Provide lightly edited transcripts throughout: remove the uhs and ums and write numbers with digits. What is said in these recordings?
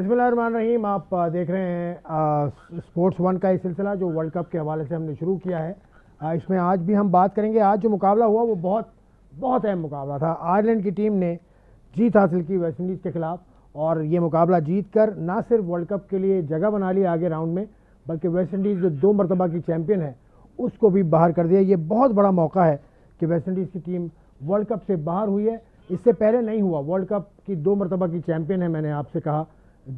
बिस्मिल्लाहिर्रहमानिर्रहीम। आप देख रहे हैं स्पोर्ट्स वन का ये सिलसिला जो वर्ल्ड कप के हवाले से हमने शुरू किया है। इसमें आज भी हम बात करेंगे। आज जो मुकाबला हुआ वो बहुत बहुत अहम मुकाबला था। आयरलैंड की टीम ने जीत हासिल की वेस्ट इंडीज़ के खिलाफ और ये मुकाबला जीत कर ना सिर्फ वर्ल्ड कप के लिए जगह बना ली आगे राउंड में, बल्कि वेस्ट इंडीज़ जो 2 मरतबा की चैम्पियन है उसको भी बाहर कर दिया। ये बहुत बड़ा मौका है कि वेस्ट इंडीज़ की टीम वर्ल्ड कप से बाहर हुई है। इससे पहले नहीं हुआ। वर्ल्ड कप की 2 मरतबा की चैम्पियन है। मैंने आपसे कहा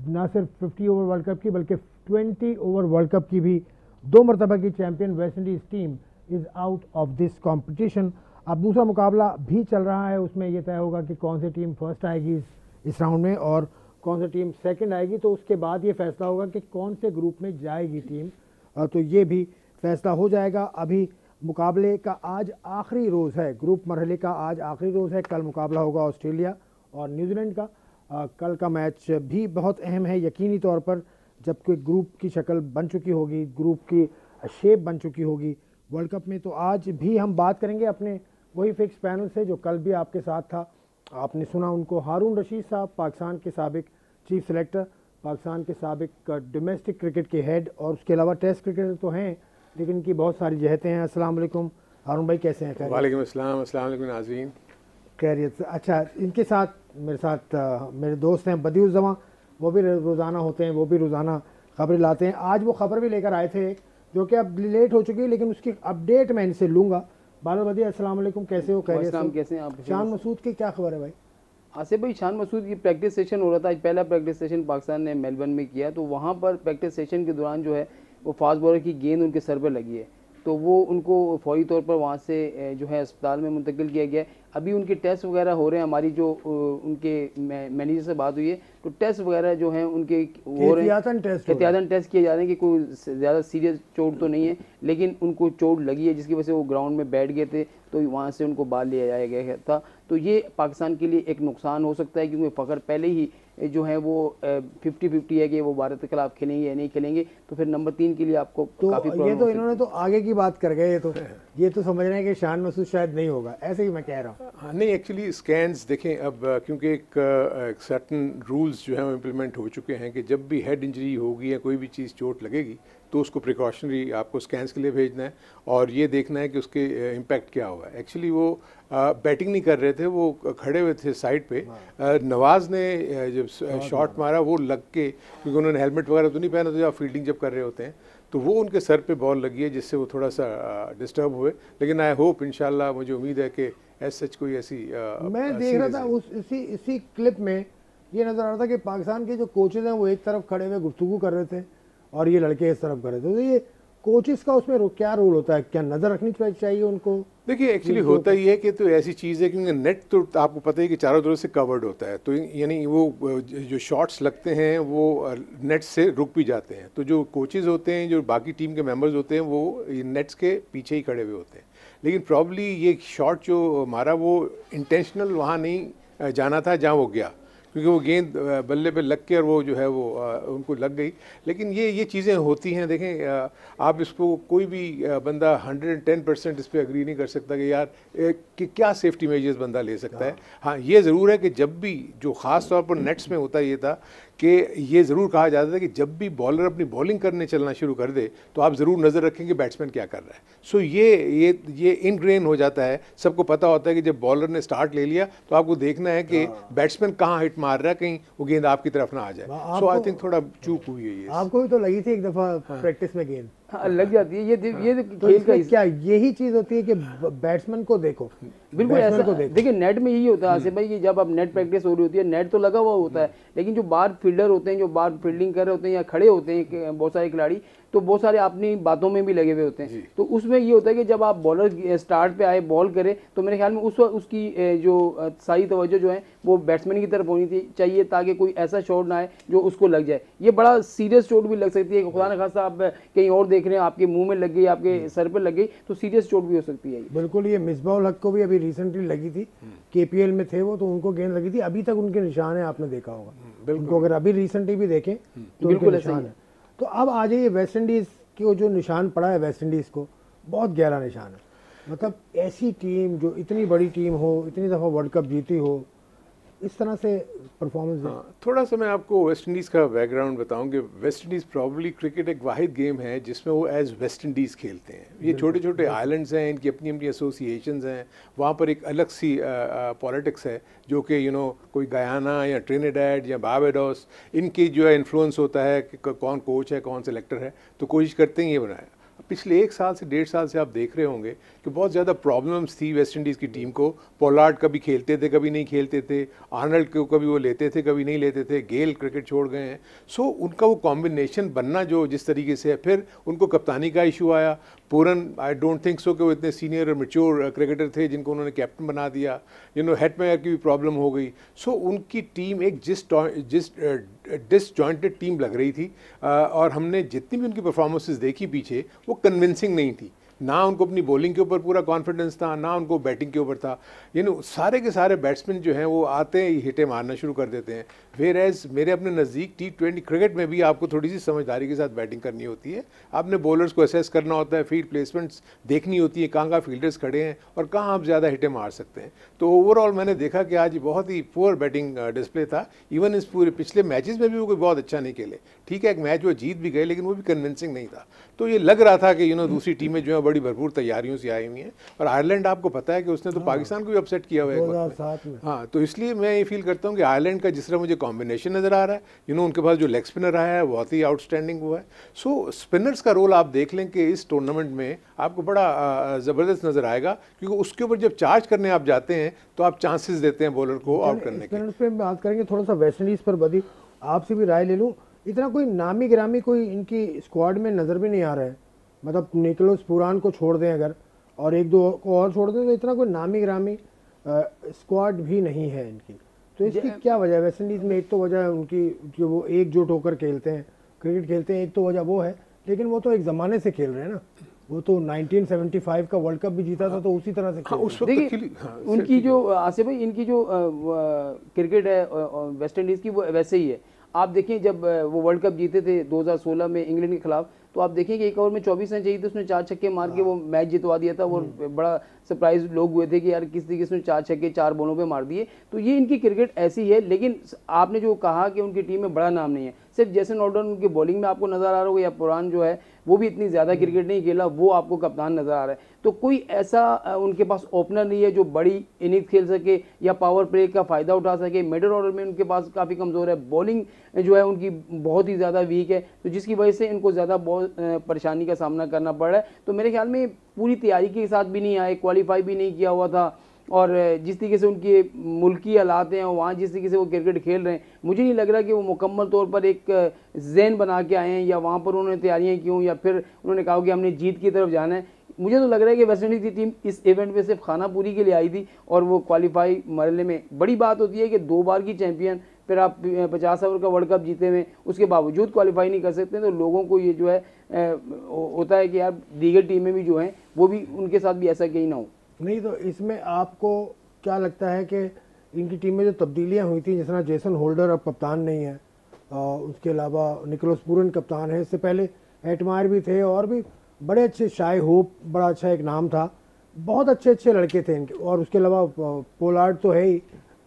ना सिर्फ 50 ओवर वर्ल्ड कप की बल्कि 20 ओवर वर्ल्ड कप की भी 2 मरतबा की champion West Indies team is out of this competition. अब दूसरा मुकाबला भी चल रहा है, उसमें यह तय होगा कि कौन सी टीम फर्स्ट आएगी इस राउंड में और कौन सी टीम सेकंड आएगी। तो उसके बाद ये फैसला होगा कि कौन से ग्रुप में जाएगी टीम, तो ये भी फैसला हो जाएगा। अभी मुकाबले का आज आखिरी रोज़ है, ग्रुप मरहले का आज आखिरी रोज़ है। कल मुकाबला होगा ऑस्ट्रेलिया और न्यूजीलैंड का। कल का मैच भी बहुत अहम है यकीनी तौर पर, जब कोई ग्रुप की शक्ल बन चुकी होगी, ग्रुप की शेप बन चुकी होगी वर्ल्ड कप में। तो आज भी हम बात करेंगे अपने वही फिक्स पैनल से जो कल भी आपके साथ था। आपने सुना उनको, हारून रशीद साहब, पाकिस्तान के साबिक चीफ सेलेक्टर, पाकिस्तान के साबिक डोमेस्टिक क्रिकेट के हेड और उसके अलावा टेस्ट क्रिकेटर तो हैं लेकिन इनकी बहुत सारी जहतें हैं। अस्सलाम वालेकुम हारून भाई, कैसे हैं? वालेकुम अस्सलाम। अस्सलाम वालेकुम नाज़रीन। खैरियत से। अच्छा, इनके साथ मेरे साथ मेरे दोस्त हैं बदिउज़्ज़मा, वो भी रोज़ाना होते हैं, वो भी रोज़ाना खबरें लाते हैं। आज वो खबर भी लेकर आए थे जो कि अब लेट हो चुकी है लेकिन उसकी अपडेट मैं इनसे लूँगा। बादल बदी, अस्सलाम वालेकुम, कैसे हो? खैरियत से? कैसे हैं आप? शान मसूद की क्या खबर है भाई? आसिफ भाई, शान मसूद की प्रैक्टिस सेशन हो रहा था। आज पहला प्रैक्टिस सेशन पाकिस्तान ने मेलबर्न में किया, तो वहाँ पर प्रैक्टिस सेशन के दौरान जो है वो फास्ट बॉलर की गेंद उनके सर पर लगी है, तो वो उनको फौरी तौर पर वहाँ से जो है अस्पताल में मुंतकिल किया गया है। अभी उनके टेस्ट वगैरह हो रहे हैं। हमारी जो उनके मैनेजर से बात हुई है तो टेस्ट वगैरह जो हैं उनके हो रहे हैं, एहतियातन टेस्ट किए जा रहे हैं कि कोई ज़्यादा सीरियस चोट तो नहीं है, लेकिन उनको चोट लगी है जिसकी वजह से वो ग्राउंड में बैठ गए थे, तो वहाँ से उनको बाहर लिया जाया गया था। तो ये पाकिस्तान के लिए एक नुकसान हो सकता है क्योंकि फ़खर पहले ही जो है वो 50-50 है कि वो भारत के खिलाफ खेलेंगे या नहीं खेलेंगे। तो फिर नंबर 3 के लिए आपको तो काफ़ी ये तो इन्होंने तो आगे की बात कर गए। ये तो समझ रहे हैं कि शान मसूद शायद नहीं होगा, ऐसे ही मैं कह रहा हूँ। नहीं, एक्चुअली स्कैन्स देखें अब, क्योंकि एक सर्टन रूल्स जो हैं वो इम्प्लीमेंट हो चुके हैं कि जब भी हेड इंजरी होगी या कोई भी चीज़ चोट लगेगी तो उसको प्रिकॉशनरी आपको स्कैन्स के लिए भेजना है और ये देखना है कि उसके इम्पैक्ट क्या हुआ है। एक्चुअली वो बैटिंग नहीं कर रहे थे, वो खड़े हुए थे साइड पे। नवाज़ ने जब शॉट मारा वो लग के, क्योंकि उन्होंने हेलमेट वगैरह तो नहीं पहना था जब फील्डिंग जब कर रहे होते हैं, तो वो उनके सर पे बॉल लगी है जिससे वो थोड़ा सा डिस्टर्ब हुए। लेकिन आई होप इंशाल्लाह, मुझे उम्मीद है कि ऐसा कोई ऐसी मैं देख रहा था इसी क्लिप में ये नज़र आ रहा था कि पाकिस्तान के जो कोचेज हैं वो एक तरफ खड़े हुए गुफ्तगू कर रहे थे और ये लड़के इस तरफ कर रहे थे। तो ये कोचेस का उसमें क्या रोल होता है? क्या नज़र रखनी चाहिए उनको? देखिए, एक्चुअली होता ही है कि तो ऐसी चीज़ है क्योंकि नेट तो आपको पता है कि चारों तरफ से कवर्ड होता है, तो यानी वो जो शॉट्स लगते हैं वो नेट से रुक भी जाते हैं। तो जो कोचेज़ होते हैं, जो बाकी टीम के मेंबर्स होते हैं, वो नेट्स के पीछे ही खड़े हुए होते हैं। लेकिन प्रॉब्ली ये शॉट जो मारा वो इंटेंशनल वहाँ नहीं जाना था जहाँ वो गया, क्योंकि वो गेंद बल्ले पे लग के और वो जो है वो उनको लग गई। लेकिन ये चीज़ें होती हैं। देखें, आप इसको कोई भी बंदा 110% इस पर एग्री नहीं कर सकता कि यार कि क्या सेफ्टी मेजर्स बंदा ले सकता है। हाँ, ये ज़रूर है कि जब भी, जो ख़ास तौर पर नेट्स में होता ये था कि ये ज़रूर कहा जाता था कि जब भी बॉलर अपनी बॉलिंग करने चलना शुरू कर दे तो आप ज़रूर नज़र रखें कि बैट्समैन क्या कर रहा है। सो ये इनग्रेन हो जाता है, सबको पता होता है कि जब बॉलर ने स्टार्ट ले लिया तो आपको देखना है कि बैट्समैन कहाँ हिट मार रहा है, कहीं वो गेंद आपकी तरफ ना आ जाए। सो आई थिंक थोड़ा चूक हुई है ये। आपको भी तो लगी थी एक दफ़ा प्रैक्टिस में गेंद? हाँ, लग जाती है। ये तो खेल का क्या यही चीज़ होती है कि बैट्समैन को देखो? बिल्कुल ऐसा। देखिए, नेट में यही होता है आसिफ भाई कि जब अब नेट प्रैक्टिस हो रही होती है, नेट तो लगा हुआ होता है, लेकिन जो बाहर फील्डर होते हैं, जो बाहर फील्डिंग कर रहे होते हैं या खड़े होते हैं बहुत सारे खिलाड़ी, तो बहुत सारे अपनी बातों में भी लगे हुए होते हैं। तो उसमें ये होता है कि जब आप बॉलर स्टार्ट पे आए बॉल करे तो मेरे ख्याल में उसकी जो सारी तवज्जो जो है वो बैट्समैन की तरफ होनी चाहिए ताकि कोई ऐसा शॉट ना आए जो उसको लग जाए। ये बड़ा सीरियस चोट भी लग सकती है। खुदा न खास्ता आप कहीं और देख रहे हैं, आपके मुंह में लग गई, आपके सर पर लग गई, तो सीरियस चोट भी हो सकती है। बिल्कुल। ये मिसबाह हक को भी अभी रिसेंटली लगी थी, KPL में थे वो, तो उनको गेंद लगी थी। अभी तक उनके निशान है, आपने देखा होगा उनको, अगर अभी रिसेंटली भी देखें तो बिल्कुल निशान है। तो अब आ जाइए वेस्ट इंडीज़ की, जो निशान पड़ा है वेस्ट इंडीज़ को, बहुत गहरा निशान है। मतलब ऐसी टीम जो इतनी बड़ी टीम हो, इतनी दफ़ा वर्ल्ड कप जीती हो, इस तरह से परफॉर्मेंस है। हाँ, थोड़ा सा मैं आपको वेस्ट इंडीज़ का बैकग्राउंड बताऊं कि वेस्ट इंडीज़ प्रॉब्ली क्रिकेट एक वाहिद गेम है जिसमें वो एज वेस्ट इंडीज़ खेलते हैं। ये छोटे छोटे आइलैंड्स हैं, इनकी अपनी अपनी एसोसिएशंस हैं, वहाँ पर एक अलग सी पॉलिटिक्स है जो कि कोई गयाना या ट्रिनिडेड या बारबाडोस, इनकी जो है इन्फ्लुएंस होता है कि कौन कोच है कौन सेलेक्टर है, तो कोशिश करते हैं ये बनाया। पिछले 1 साल से 1.5 साल से आप देख रहे होंगे कि बहुत ज़्यादा प्रॉब्लम्स थी वेस्ट इंडीज़ की टीम को। पोलार्ड कभी खेलते थे कभी नहीं खेलते थे, आर्नल्ड को कभी वो लेते थे कभी नहीं लेते थे, गेल क्रिकेट छोड़ गए हैं। सो उनका वो कॉम्बिनेशन बनना जो जिस तरीके से है, फिर उनको कप्तानी का इशू आया। पूरन आई डोंट थिंक सो कि वो इतने सीनियर और मैच्योर क्रिकेटर थे जिनको उन्होंने कैप्टन बना दिया। हेटमेयर की भी प्रॉब्लम हो गई। सो उनकी टीम एक डिसजॉइंटेड टीम लग रही थी, और हमने जितनी भी उनकी परफॉर्मेंसेस देखी पीछे वो कन्विंसिंग नहीं थी। ना उनको अपनी बॉलिंग के ऊपर पूरा कॉन्फिडेंस था, ना उनको बैटिंग के ऊपर था। सारे के सारे बैट्समैन जो हैं वो आते ही हिटे मारना शुरू कर देते हैं। वेयर एज मेरे अपने नज़दीक T20 क्रिकेट में भी आपको थोड़ी सी समझदारी के साथ बैटिंग करनी होती है। आपने बॉलर्स को असेस करना होता है, फील्ड प्लेसमेंट्स देखनी होती है, कहाँ फील्डर्स खड़े हैं और कहाँ आप ज़्यादा हिटे मार सकते हैं। तो ओवरऑल मैंने देखा कि आज बहुत ही पुअर बैटिंग डिस्प्ले था। इवन इस पूरे पिछले मैचेस में भी वो कोई बहुत अच्छा नहीं खेले। ठीक है, एक मैच वो जीत भी गए लेकिन वो भी कन्विंसिंग नहीं था। तो ये लग रहा था कि दूसरी टीमें जो है बड़ी भरपूर तैयारियों से आई हुई हैं। और आयरलैंड आपको पता है कि उसने तो पाकिस्तान को भी अपसेट किया हुआ है 2007 में। हाँ, तो इसलिए मैं ये फील करता हूँ कि आयरलैंड का जिस तरह मुझे कॉम्बिनेशन नज़र आ रहा है, उनके पास जो लेग स्पिनर आया है बहुत ही आउटस्टैंडिंग हुआ है। सो स्पिनर्स का रोल आप देख लें कि इस टूर्नामेंट में आपको बड़ा ज़बरदस्त नज़र आएगा, क्योंकि उसके ऊपर जब चार्ज करने आप जाते हैं तो आप चांसेस देते हैं बॉलर को आउट करने के। स्पिनर्स पे बात करेंगे, थोड़ा सा वेस्ट इंडीज़ पर बदी आपसे भी राय ले लूँ। इतना कोई नामी गिरामी कोई इनकी स्क्वाड में नज़र भी नहीं आ रहा है। मतलब निकोलस पुरान को छोड़ दें अगर, और 1-2 को और छोड़ दें, तो इतना कोई नामी गिरामी स्क्वाड भी नहीं है इनकी। तो इसकी क्या वजह है वेस्ट इंडीज़ में? एक तो वजह है उनकी जो वो एकजुट होकर खेलते हैं, क्रिकेट खेलते हैं, एक तो वजह वो है। लेकिन वो तो एक ज़माने से खेल रहे हैं ना, वो तो 1975 का वर्ल्ड कप भी जीता था, तो उसी तरह से हाँ, उस वक्त देखिए उनकी जो आसिफ भाई इनकी जो क्रिकेट है वेस्ट इंडीज़ की वो वैसे ही है। आप देखें जब वो वर्ल्ड कप जीते थे 2016 में इंग्लैंड के खिलाफ, तो आप देखें कि 1 ओवर में 24 रन चाहिए थे, उसने 4 छक्के मार के वो मैच जितवा दिया था। वो बड़ा सरप्राइज लोग हुए थे कि यार किस तरीके से 4 छक्के 4 बॉलों पे मार दिए। तो ये इनकी क्रिकेट ऐसी है। लेकिन आपने जो कहा कि उनकी टीम में बड़ा नाम नहीं है, सिर्फ जैसन ऑर्डर उनकी बॉलिंग में आपको नजर आ रहा होगा, या पुरान जो है वो भी इतनी ज़्यादा क्रिकेट नहीं खेला, वो आपको कप्तान नजर आ रहा है। तो कोई ऐसा उनके पास ओपनर नहीं है जो बड़ी इनिंग्स खेल सके या पावर प्ले का फ़ायदा उठा सके। मिडल ऑर्डर में उनके पास काफ़ी कमज़ोर है, बॉलिंग जो है उनकी बहुत ही ज़्यादा वीक है, तो जिसकी वजह से इनको ज़्यादा बहुत परेशानी का सामना करना पड़ रहा है। तो मेरे ख्याल में पूरी तैयारी के साथ भी नहीं आए, क्वालिफाई भी नहीं किया हुआ था, और जिस तरीके से उनके मुल्की हालात हैं, वहाँ जिस तरीके से वो क्रिकेट खेल रहे हैं, मुझे नहीं लग रहा कि वो मुकम्मल तौर पर एक ज़हन बना के आए हैं, या वहाँ पर उन्होंने तैयारियाँ की हों, या फिर उन्होंने कहा कि हमने जीत की तरफ जाना है। मुझे तो लग रहा है कि वेस्ट इंडीज़ की टीम इस इवेंट में सिर्फ खानापुरी के लिए आई थी, और वो क्वालिफाई मरने में बड़ी बात होती है कि 2 बार की चैंपियन, फिर आप 50 ओवर का वर्ल्ड कप जीते हुए उसके बावजूद क्वालिफाई नहीं कर सकते। तो लोगों को ये जो है होता है कि यार दीगर टीमें भी जो हैं वो भी उनके साथ भी ऐसा कहीं ना हो। नहीं, तो इसमें आपको क्या लगता है कि इनकी टीम में जो तब्दीलियां हुई थी, जिस तरह जेसन होल्डर अब कप्तान नहीं है, उसके अलावा निकोलस पूरन कप्तान है, इससे पहले हेटमायर भी थे, और भी बड़े अच्छे, शाय होप बड़ा अच्छा एक नाम था, बहुत अच्छे अच्छे लड़के थे इनके। और उसके अलावा पोलार्ड तो है ही,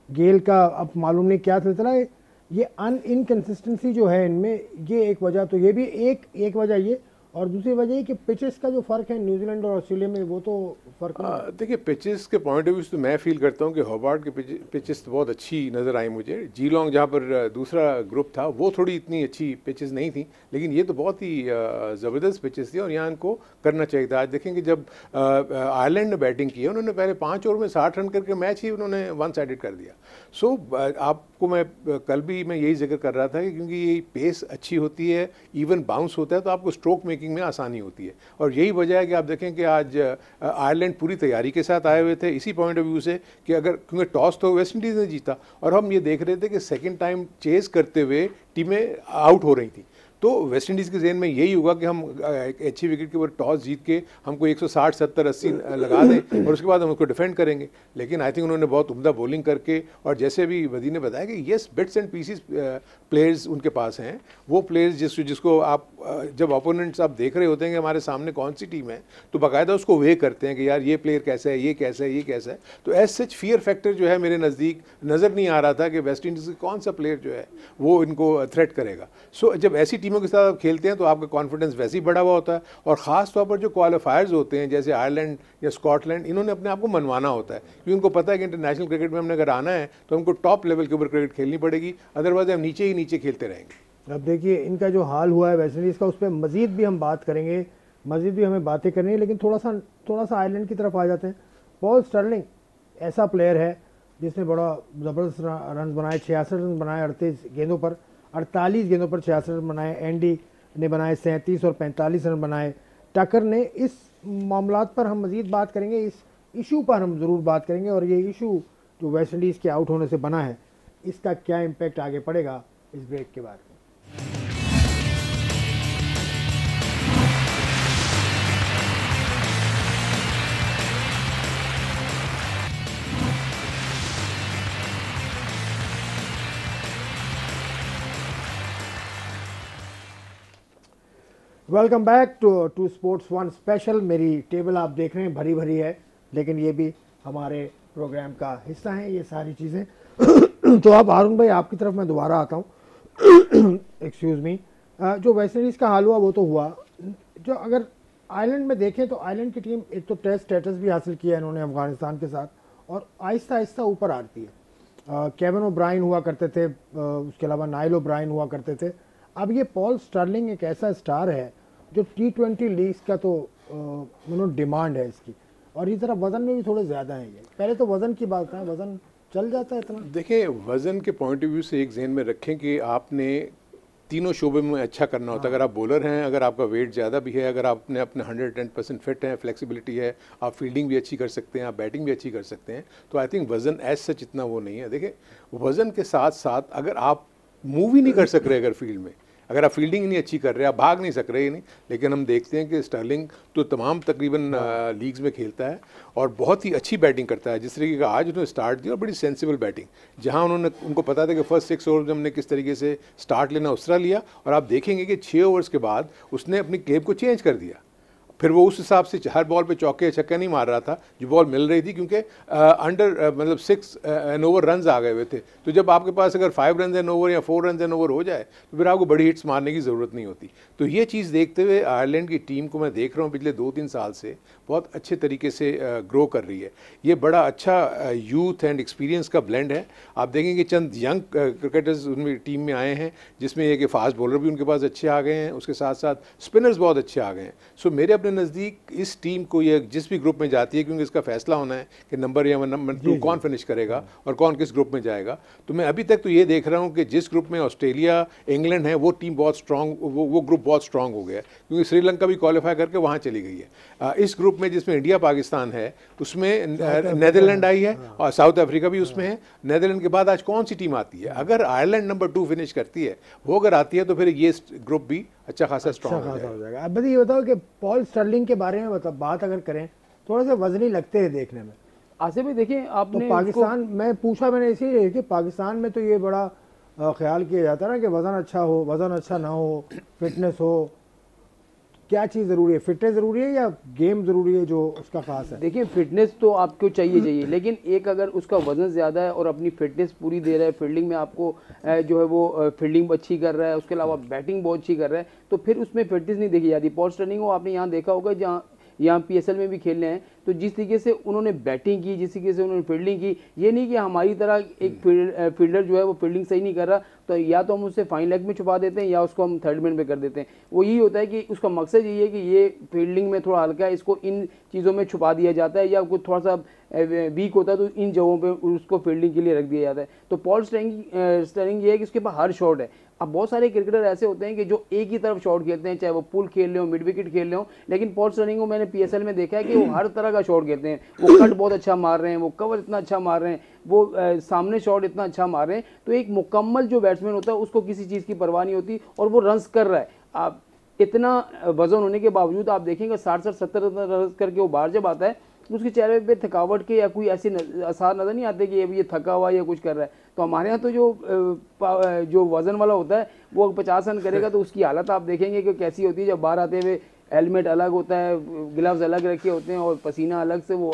गेल का अब मालूम नहीं क्या सिलसिला है। ये इनकन्सिस्टेंसी जो है इनमें, ये एक वजह, तो ये भी एक वजह ये, और दूसरी वजह ये कि पिचेस का जो फ़र्क है न्यूजीलैंड और ऑस्ट्रेलिया में, वो तो फ़र्क नहीं। देखिए पिचेस के पॉइंट ऑफ व्यू से तो मैं फील करता हूँ कि होबार्ट के पिचेस तो बहुत अच्छी नज़र आई मुझे। जीलोंग जहाँ पर दूसरा ग्रुप था वो थोड़ी इतनी अच्छी पिचेस नहीं थी, लेकिन ये तो बहुत ही ज़बरदस्त पिचेस थी और यहाँ इनको करना चाहिए था। आज देखेंगे जब आयरलैंड ने बैटिंग की है, उन्होंने पहले 5 ओवर में 60 रन करके मैच ही उन्होंने 1 साइडेड कर दिया। सो आपको मैं कल भी मैं यही जिक्र कर रहा था कि क्योंकि ये पेस अच्छी होती है, इवन बाउंस होता है, तो आपको स्ट्रोक मेकिंग में आसानी होती है। और यही वजह है कि आप देखें कि आज आयरलैंड पूरी तैयारी के साथ आए हुए थे, इसी पॉइंट ऑफ व्यू से कि अगर, क्योंकि टॉस तो वेस्ट इंडीज़ ने जीता और हम ये देख रहे थे कि सेकंड टाइम चेज़ करते हुए टीमें आउट हो रही थी। तो वेस्ट इंडीज़ के जहन में यही होगा कि हम एक अच्छी विकेट के ऊपर टॉस जीत के हमको 160, 70, 80 लगा दें और उसके बाद हम उसको डिफेंड करेंगे। लेकिन आई थिंक उन्होंने बहुत उम्दा बॉलिंग करके, और जैसे अभी वदी ने बताया कि yes bits and pieces players उनके पास हैं, वो प्लेयर्स जिसको आप जब अपोनेंट्स आप देख रहे होते हैं कि हमारे सामने कौन सी टीम है, तो बाकायदा उसको वे करते हैं कि यार ये प्लेयर कैसा है, ये कैसा है, ये कैसा है। तो एज सच फियर फैक्टर जो है मेरे नज़दीक नज़र नहीं आ रहा था कि वेस्ट इंडीज़ का कौन सा प्लेयर जो है वो इनको थ्रेट करेगा। सो जब ऐसी टीमों के साथ आप खेलते हैं तो आपका कॉन्फिडेंस वैसे ही बढ़ा हुआ होता है, और ख़ास तौर पर जो क्वालिफायर्स होते हैं जैसे आयरलैंड या स्कॉटलैंड, इन्होंने अपने आप को मनवाना होता है क्योंकि उनको पता है कि इंटरनेशनल क्रिकेट में हमने अगर आना है तो हमको टॉप लेवल के ऊपर क्रिकेट खेलनी पड़ेगी, अदरवाइज हम नीचे ही नीचे खेलते रहेंगे। अब देखिए इनका जो हाल हुआ है वेस्ट इंडीज़ का, उस पर मज़ीद भी हम बात करेंगे, मज़ीद भी हमें बातें करनी है, लेकिन थोड़ा सा आयरलैंड की तरफ आ जाते हैं। पॉल स्टर्लिंग ऐसा प्लेयर है जिसने बड़ा ज़बरदस्त रन बनाए, 66 रन बनाए 38 गेंदों पर, 48 गेंदों पर 66 रन बनाए। एंडी ने बनाए 37 और 45 रन बनाए। टकर ने, इस मामलात पर हम मज़ीद बात करेंगे, इस इशू पर हम ज़रूर बात करेंगे, और ये इशू जो वेस्ट इंडीज़ के आउट होने से बना है इसका क्या इम्पेक्ट आगे पड़ेगा इस ब्रेक के बाद। Welcome back to sports one special. मेरी टेबल आप देख रहे हैं भरी भरी है, लेकिन ये भी हमारे प्रोग्राम का हिस्सा है ये सारी चीज़ें। तो अब हारून भाई आपकी तरफ मैं दोबारा आता हूँ। Excuse me. जो वेस्ट इंडीज़ का हाल हुआ वो तो हुआ, जो अगर आयरलैंड में देखें तो आयरलैंड की टीम एक तो टेस्ट स्टेटस भी हासिल किया इन्होंने अफगानिस्तान के साथ, और आहिस्ता आहिस्ता ऊपर आती है। केविन ओब्रायन हुआ करते थे, उसके अलावा नाइल ओब्रायन हुआ करते थे। अब ये पॉल स्टर्लिंग एक ऐसा स्टार है जो T20 लीग्स का तो डिमांड है इसकी, और इस तरह वज़न में भी थोड़े ज़्यादा है। ये पहले तो वज़न की बात है, वज़न चल जाता है इतना। देखिए वज़न के पॉइंट ऑफ व्यू से एक जहन में रखें कि आपने तीनों शोबे में अच्छा करना होता है। अगर आप बॉलर हैं, अगर आपका वेट ज़्यादा भी है, अगर आपने अपने 110% फिट हैं, फ्लेक्सिबिलिटी है, आप फील्डिंग भी अच्छी कर सकते हैं, आप बैटिंग भी अच्छी कर सकते हैं, तो आई थिंक वज़न एज सच इतना वो नहीं है। देखिए वज़न के साथ साथ अगर आप मूव ही नहीं कर सक रहे, अगर फील्ड में अगर आप फील्डिंग नहीं अच्छी कर रहे, आप भाग नहीं सक रहे नहीं, लेकिन हम देखते हैं कि स्टर्लिंग तो तमाम तकरीबन लीग्स में खेलता है और बहुत ही अच्छी बैटिंग करता है। जिस तरीके का आज उन्होंने स्टार्ट दिया, बड़ी सेंसिबल बैटिंग, जहां उनको पता था कि फर्स्ट 6 ओवर में हमने किस तरीके से स्टार्ट लेना उस तरह लिया, और आप देखेंगे कि 6 ओवर्स के बाद उसने अपनी गेम को चेंज कर दिया। फिर वो उस हिसाब से हर बॉल पे चौके छक्के नहीं मार रहा था जो बॉल मिल रही थी, क्योंकि मतलब 6 एन ओवर रन्स आ गए हुए थे। तो जब आपके पास अगर 5 रन एन ओवर या 4 रन एन ओवर हो जाए तो फिर आपको बड़ी हिट्स मारने की ज़रूरत नहीं होती। तो ये चीज़ देखते हुए आयरलैंड की टीम को मैं देख रहा हूँ पिछले 2-3 साल से बहुत अच्छे तरीके से ग्रो कर रही है। ये बड़ा अच्छा यूथ एंड एक्सपीरियंस का ब्लेंड है। आप देखेंगे चंद यंग क्रिकेटर्स उनमें टीम में आए हैं, जिसमें ये कि फास्ट बॉलर भी उनके पास अच्छे आ गए हैं, उसके साथ साथ स्पिनर्स बहुत अच्छे आ गए हैं। सो मेरे अपने नज़दीक इस टीम को ये जिस भी ग्रुप में जाती है, क्योंकि इसका फैसला होना है कि नंबर 1 या नंबर 2 कौन फिनिश करेगा और कौन किस ग्रुप में जाएगा। तो मैं अभी तक तो ये देख रहा हूँ कि जिस ग्रुप में ऑस्ट्रेलिया, इंग्लैंड है, वो टीम बहुत स्ट्रॉन्ग, वो ग्रुप बहुत स्ट्रॉन्ग हो गया है, क्योंकि श्रीलंका भी क्वालिफाई करके वहाँ चली गई है। इस ग्रुप में जिसमें इंडिया पाकिस्तान है, उसमें नेदरलैंड आई है और साउथ अफ्रीका भी उसमें है। नेदरलैंड के बाद आज कौन सी टीम आती है? अगर आयरलैंड नंबर 2 फिनिश करती है, वो अगर आती है, तो फिर ये ग्रुप भी अच्छा खासा स्ट्रॉन्ग हो जाएगा। अब ये बताओ कि पॉल स्टर्लिंग के बारे में बात अगर करें, थोड़े से वजनी लगते हैं देखने में। आसिफ भाई देखिए आपने तो पाकिस्तान मैंने इसीलिए कि पाकिस्तान में तो ये बड़ा ख्याल किया जाता है ना कि वज़न अच्छा हो, वज़न अच्छा ना हो, फिटनेस हो। क्या चीज़ ज़रूरी है? फिटनेस ज़रूरी है या गेम ज़रूरी है जो उसका खास है? देखिए फिटनेस तो आपको चाहिए, लेकिन एक अगर उसका वजन ज़्यादा है और अपनी फिटनेस पूरी दे रहा है, फील्डिंग में आपको जो है वो फील्डिंग अच्छी कर रहा है, उसके अलावा बैटिंग बहुत अच्छी कर रहा है, तो फिर उसमें फिटनेस नहीं देखी जाती। पॉल स्टर्लिंग को आपने यहाँ देखा होगा, जहाँ यहाँ PSL में भी खेलने हैं, तो जिस तरीके से उन्होंने बैटिंग की, जिस तरीके से उन्होंने फील्डिंग की, ये नहीं कि हमारी तरह एक फील्डर जो है वो फील्डिंग सही नहीं कर रहा तो या तो हम उससे फाइन लेग में छुपा देते हैं या उसको हम थर्ड मैन पे कर देते हैं। वो यही होता है कि उसका मकसद यही है कि ये फील्डिंग में थोड़ा हल्का है, इसको इन चीज़ों में छुपा दिया जाता है, या कुछ थोड़ा सा वीक होता है तो इन जगहों पे उसको फील्डिंग के लिए रख दिया जाता है। तो पॉल स्टर्लिंग ये है कि उसके पास हर शॉट है। अब बहुत सारे क्रिकेटर ऐसे होते हैं कि जो एक ही तरफ शॉट खेलते हैं, चाहे वो पुल खेल रहे हो, मिड विकेट खेल रहे हो, लेकिन पॉल स्टर्लिंग को मैंने PSL में देखा है कि वो हर तरह का का शॉट खेलते हैं, वो कट बहुत अच्छा मार रहे हैं, वो कवर इतना अच्छा मार रहे हैं, वो सामने शॉट इतना अच्छा मार रहे हैं। तो एक मुकम्मल जो बैट्समैन होता है उसको किसी चीज़ की परवाह नहीं होती और वो रन्स कर रहा है। आप इतना वजन होने के बावजूद आप देखेंगे 60-70 रन करके वो बाहर जब आता है उसके चेहरे पे थकावट के या कोई ऐसे आसार नज़र नहीं आते कि ये थका हुआ या कुछ कर रहा है। तो हमारे यहाँ तो जो वज़न वाला होता है वो 50 रन करेगा तो उसकी हालत आप देखेंगे कि कैसी होती है। जब बाहर आते हुए हेलमेट अलग होता है, ग्लव्स अलग रखे होते हैं और पसीना अलग से वो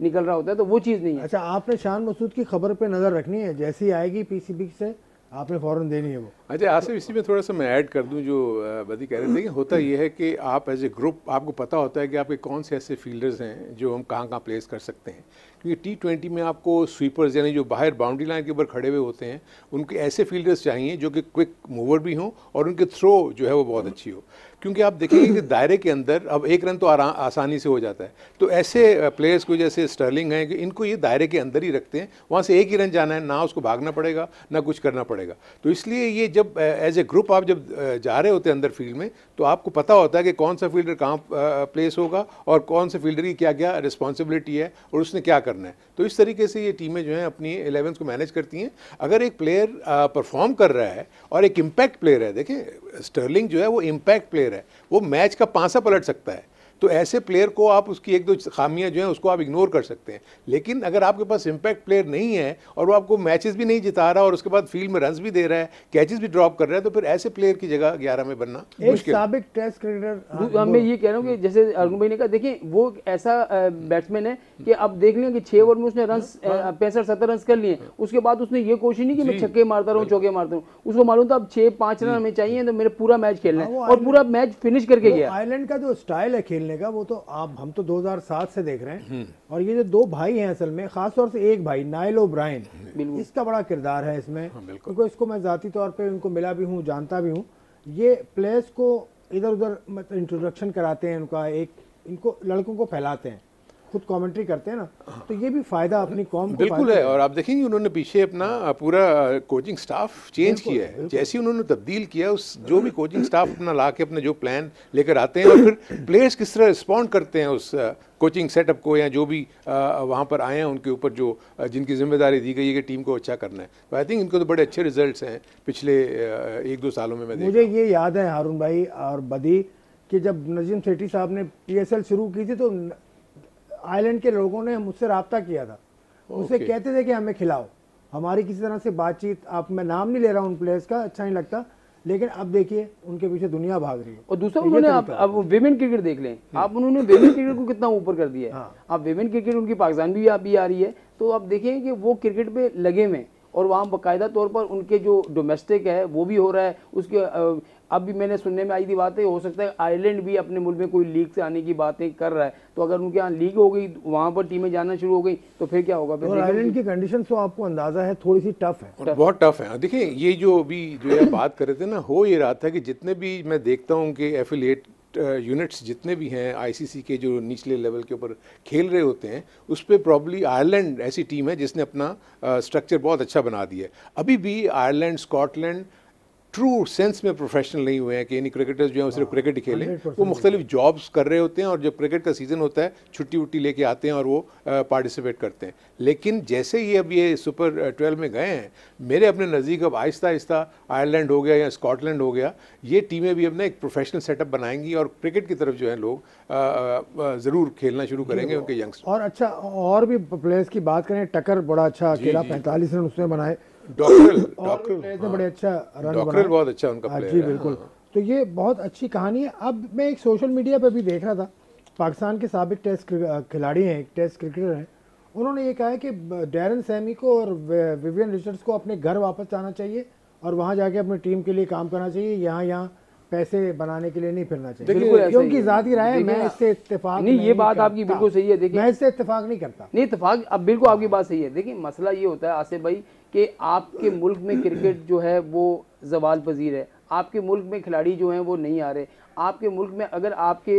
निकल रहा होता है, तो वो चीज़ नहीं है। अच्छा, आपने शान मसूद की खबर पे नज़र रखनी है, जैसी आएगी पीसीबी से आपने फ़ौरन देनी है वो। अच्छा आसिफ, इसी में थोड़ा सा मैं ऐड कर दूं जो बदी कह रहे थे कि होता ये है कि आप एज ए ग्रुप आपको पता होता है कि आपके कौन से ऐसे फील्डर्स हैं जो हम कहाँ कहाँ प्लेस कर सकते हैं, क्योंकि T20 में आपको स्वीपर्स यानी जो बाहर बाउंड्री लाइन के ऊपर खड़े हुए होते हैं उनके ऐसे फील्डर्स चाहिए जो कि क्विक मूवर भी हों और उनके थ्रो जो है वो बहुत अच्छी हो, क्योंकि आप देखेंगे कि दायरे के अंदर अब एक रन तो आसानी से हो जाता है। तो ऐसे प्लेयर्स को जैसे स्टर्लिंग हैं कि इनको ये दायरे के अंदर ही रखते हैं, वहाँ से एक ही रन जाना है, ना उसको भागना पड़ेगा ना कुछ करना पड़ेगा। तो इसलिए ये जब एज ए ग्रुप आप जब जा रहे होते हैं अंदर फील्ड में तो आपको पता होता है कि कौन सा फील्डर कहाँ प्लेस होगा और कौन से फील्डर की क्या क्या रिस्पॉन्सिबिलिटी है और उसने क्या करना है। तो इस तरीके से ये टीमें जो हैं अपनी 11 को मैनेज करती हैं। अगर एक प्लेयर परफॉर्म कर रहा है और एक इम्पैक्ट प्लेयर है, देखें स्टर्लिंग जो है वो इम्पैक्ट प्लेयर है, वो मैच का पांसा पलट सकता है, तो ऐसे प्लेयर को आप उसकी एक दो खामियां जो हैं उसको आप इग्नोर कर सकते हैं। लेकिन अगर आपके पास इम्पैक्ट प्लेयर नहीं है और वो आपको मैचेस भी नहीं जिता रहा और उसके बाद फील्ड में रन्स भी दे रहा है, कैचेस भी ड्रॉप कर रहा है, तो फिर ऐसे प्लेयर की जगह 11 में बनना मुश्किल। साबिक टेस्ट क्रिकेटर, मैं ये कह रहा हूँ कि जैसे अरुण भाई ने कहा, देखिए वो ऐसा बैट्समैन है कि अब देख लें कि 6 ओवर में उसने रन 65-70 रन कर लिए, उसके बाद उसने ये कोशिश नहीं कि मैं छक्के मारता रहूँ चौके मारता हूँ, उसको मालूम था अब 6-5 रन हमें चाहिए तो मेरे पूरा मैच खेलना है और पूरा मैच फिनिश करके गया। आयरलैंड का जो स्टाइल है खेलने का वो तो हम तो 2007 से देख रहे हैं, और ये जो दो भाई हैं असल में, खासतौर से एक भाई नाइल ओब्रायन, इसका बड़ा किरदार है इसमें, क्योंकि इसको मैं ज़ाती तौर पे उनको मिला भी हूँ, जानता भी हूँ। ये प्लेयर्स को इधर उधर मतलब इंट्रोडक्शन कराते हैं, उनका एक इनको लड़कों को फैलाते हैं, खुद कमेंट्री करते हैं ना, तो ये भी फायदा अपनी कौम को बिल्कुल है। और आप देखेंगे उन्होंने पीछे अपना पूरा कोचिंग स्टाफ चेंज किया है, जैसे ही उन्होंने तब्दील किया उस जो भी कोचिंग स्टाफ अपना ला के अपने जो प्लान लेकर आते हैं और फिर प्लेयर्स किस तरह रिस्पॉन्ड करते हैं उस कोचिंग सेटअप को या जो भी वहाँ पर आए हैं उनके ऊपर जो जिनकी जिम्मेदारी दी गई है कि टीम को अच्छा करना है। तो आई थिंक इनको तो बड़े अच्छे रिजल्ट्स हैं पिछले 1-2 सालों में। मैं मुझे ये याद है हारून भाई और बदी कि जब नजीम सेठी साहब ने PSL शुरू की थी तो आयरलैंड के लोगों ने मुझसे रब्ता किया था, उससे कहते थे कि हमें खिलाओ, हमारी किसी तरह से बातचीत, आप मैं नाम नहीं ले रहा हूँ उन प्लेयर्स का, अच्छा नहीं लगता, लेकिन अब देखिए उनके पीछे दुनिया भाग रही है। और दूसरा उन्होंने अब विमेन क्रिकेट देख लें आप, उन्होंने विमेन क्रिकेट को कितना ऊपर कर दिया है। अब विमेन क्रिकेट उनकी पाकिस्तान भी आ रही है, तो आप देखें कि वो क्रिकेट पे लगे में और वहाँ बाकायदा तौर पर उनके जो डोमेस्टिक है वो भी हो रहा है। उसके अब भी मैंने सुनने में आई थी बातें, हो सकता है आयरलैंड भी अपने मुल्क में कोई लीग से आने की बातें कर रहा है, तो अगर उनके यहाँ लीग हो गई, वहाँ पर टीमें जाना शुरू हो गई तो फिर क्या होगा। और आयरलैंड की कंडीशन तो आपको अंदाजा है थोड़ी सी टफ है, बहुत टफ है। देखिए ये जो अभी जो ये बात कर रहे थे ना, हो ये रहा था कि जितने भी मैं देखता हूँ कि एफिलिएट यूनिट्स जितने भी हैं ICC के जो निचले लेवल के ऊपर खेल रहे होते हैं, उस पर प्रॉब्ली आयरलैंड ऐसी टीम है जिसने अपना स्ट्रक्चर बहुत अच्छा बना दिया है। अभी भी आयरलैंड स्कॉटलैंड ट्रू सेंस में प्रोफेशनल नहीं हुए हैं कि यानी क्रिकेटर्स जो हैं सिर्फ क्रिकेट ही खेलें, वो मुख्तलिफ जॉब्स कर रहे होते हैं और जब क्रिकेट का सीज़न होता है छुट्टी वुट्टी लेके आते हैं और वो पार्टिसिपेट करते हैं। लेकिन जैसे ही अब ये सुपर 12 में गए हैं, मेरे अपने नज़दीक अब आहिस्ता आहिस्ता आयरलैंड हो गया या स्कॉटलैंड हो गया, ये टीमें भी अपना एक प्रोफेशनल सेटअप बनाएंगी और क्रिकेट की तरफ जो है लोग ज़रूर खेलना शुरू करेंगे उनके यंगस्टर। और अच्छा, और भी प्लेयर्स की बात करें, टकर बड़ा अच्छा खेला, 45 रन उसने बनाए, डॉक्टरल बड़े अच्छा रन डॉक्टरल बहुत अच्छा उनका प्लेयर जी बिल्कुल। तो ये बहुत अच्छी कहानी है। अब मैं एक सोशल मीडिया पे भी देख रहा था, पाकिस्तान के साबिक टेस्ट खिलाड़ी हैं, एक टेस्ट क्रिकेटर हैं, उन्होंने ये कहा है कि डैरन सैमी को और विवियन रिचर्ड्स को अपने घर वापस जाना चाहिए और वहाँ जाके अपनी टीम के लिए काम करना चाहिए, यहाँ पैसे बनाने के लिए नहीं फिरना चाहिए। बिल्कुल ये उनकी ज़ाती राय है, मैं इससे इत्तेफाक नहीं, ये बात आपकी बिल्कुल सही है। देखिए मैं इससे इत्तेफाक नहीं करता। नहीं, इत्तेफाक अब बिल्कुल आपकी बात सही है। देखिए मसला ये होता है आसिफ भाई कि आपके मुल्क में क्रिकेट जो है वो जवाल पजीर है, आपके मुल्क में खिलाड़ी जो हैं वो नहीं आ रहे। आपके मुल्क में अगर आपके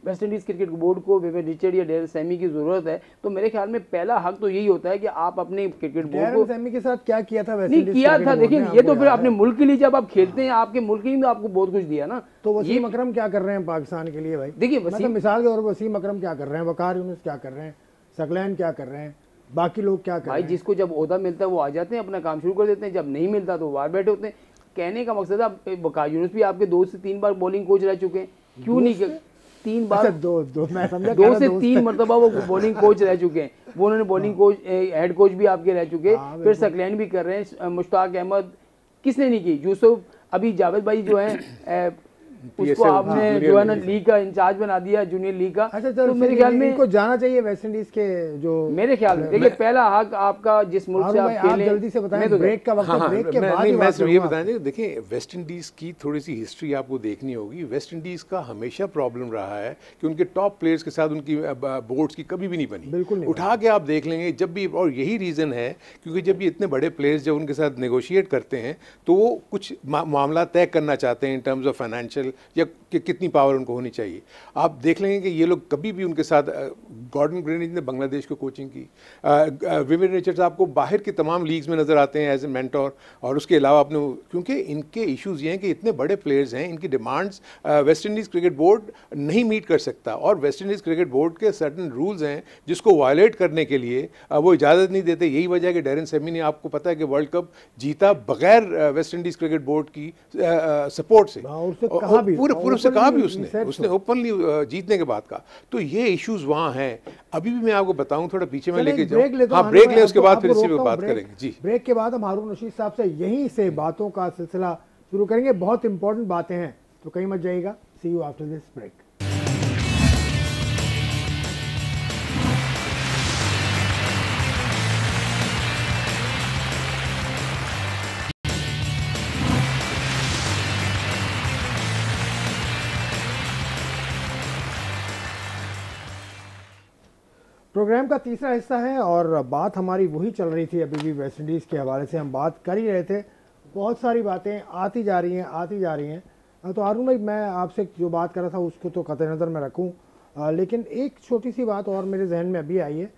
वेस्ट इंडीज़ क्रिकेट बोर्ड को विवियन रिचर्ड या डेरेन सैमी की ज़रूरत है, तो मेरे ख्याल में पहला हक तो यही होता है कि आप अपने क्रिकेट बोर्ड को, सैमी के साथ क्या किया था वेस्ट नहीं इंडीज किया क्रिकेट था, बोर्ड ने, देखिए ये तो आपको फिर याद अपने है? मुल्क के लिए जब आप खेलते हैं, आपके मुल्क के लिए भी आपको बहुत कुछ दिया ना। तो वसीम अकरम क्या कर रहे हैं पाकिस्तान के लिए भाई? देखिए मतलब मिसाल के तौर पर वसीम अकरम क्या कर रहे हैं, वकार यूनुस क्या कर रहे हैं, सकलैन क्या कर रहे हैं, बाकी लोग क्या कर भाई रहे हैं? जिसको जब ओहदा मिलता है वो आ जाते हैं, अपना काम शुरू कर देते हैं, जब नहीं मिलता तो बाहर बैठे होते हैं। कहने का मकसद है, वकार यूनुस भी आपके 2 से 3 बार बॉलिंग कोच रह चुके हैं, क्यों नहीं 3 बार, अच्छा, दो मैं समझा 2 से 3 मरतबा वो बॉलिंग कोच रह चुके हैं, वो उन्होंने बॉलिंग कोच हेड कोच भी आपके रह चुके हैं, फिर सकलैन भी कर रहे हैं, मुश्ताक अहमद किसने नहीं की, यूसुफ, अभी जावेद भाई जो है उसको आपने जो है ना लीग का इंचार्ज बना दिया, जूनियर लीग का। अच्छा, तो मेरे ख्याल में इनको जाना चाहिए वेस्ट इंडीज के जो, मेरे ख्याल में देखिए पहला हक आपका जिस मुल्क से आप खेलें, जल्दी से बताएं, तो ब्रेक का वक्त है, ब्रेक के बाद ही मैं बात सिर्फ ये करूंगा। बताएं, देखिए वेस्ट इंडीज़ की थोड़ी सी हिस्ट्री आपको देखनी होगी। वेस्ट इंडीज़ का हमेशा प्रॉब्लम रहा है कि उनके टॉप प्लेयर्स के साथ उनकी बोर्ड्स की कभी भी नहीं बनी, बिल्कुल नहीं उठा के आप देख लेंगे जब भी, और यही रीज़न है क्योंकि जब ये इतने बड़े प्लेयर्स जब उनके साथ नेगोशिएट करते हैं तो वो कुछ मामला तय करना चाहते हैं इन टर्म्स ऑफ फाइनेंशियल या कितनी पावर उनको होनी चाहिए। आप देख लेंगे कि ये लोग कभी भी उनके साथ, गॉर्डन ग्रेनिज ने बांग्लादेश को कोचिंग की, विवियन रिचर्ड्स आपको बाहर की तमाम लीग्स में नज़र आते हैं एज ए मेंटोर, और उसके अलावा अपने, क्योंकि इनके इश्यूज़ ये हैं कि इतने बड़े प्लेयर्स हैं, इनकी demands West Indies cricket board नहीं मीट कर सकता, और वेस्ट इंडीज़ क्रिकेट बोर्ड के सर्टन रूल्स हैं जिसको वायलेट करने के लिए वो इजाज़त नहीं देते। यही वजह है कि डेरेन सैमी ने, आपको पता है कि वर्ल्ड कप जीता बगैर वेस्ट इंडीज़ क्रिकेट बोर्ड की सपोर्ट से, पूरे से कहा भी उसने ओपनली जीतने के बाद का। तो ये इश्यूज वहाँ हैं। अभी भी मैं आपको बताऊं, थोड़ा पीछे में लेके जाऊं, हाँ ब्रेक लें, उसके बाद फिर इसी पे बात करेंगे जी। ब्रेक के बाद हम हारून रशीद साहब से यहीं से बातों का सिलसिला शुरू करेंगे, बहुत इंपॉर्टेंट बातें हैं, तो कहीं मत जाइएगा। See you after this break. Program का तीसरा हिस्सा है और बात हमारी वही चल रही थी, अभी भी वेस्ट इंडीज़ के हवाले से हम बात कर ही रहे थे। बहुत सारी बातें आती जा रही हैं। तो हारून भाई, मैं आपसे जो बात कर रहा था उसको तो कतई नज़र में रखूं, लेकिन एक छोटी सी बात और मेरे जहन में अभी आई है।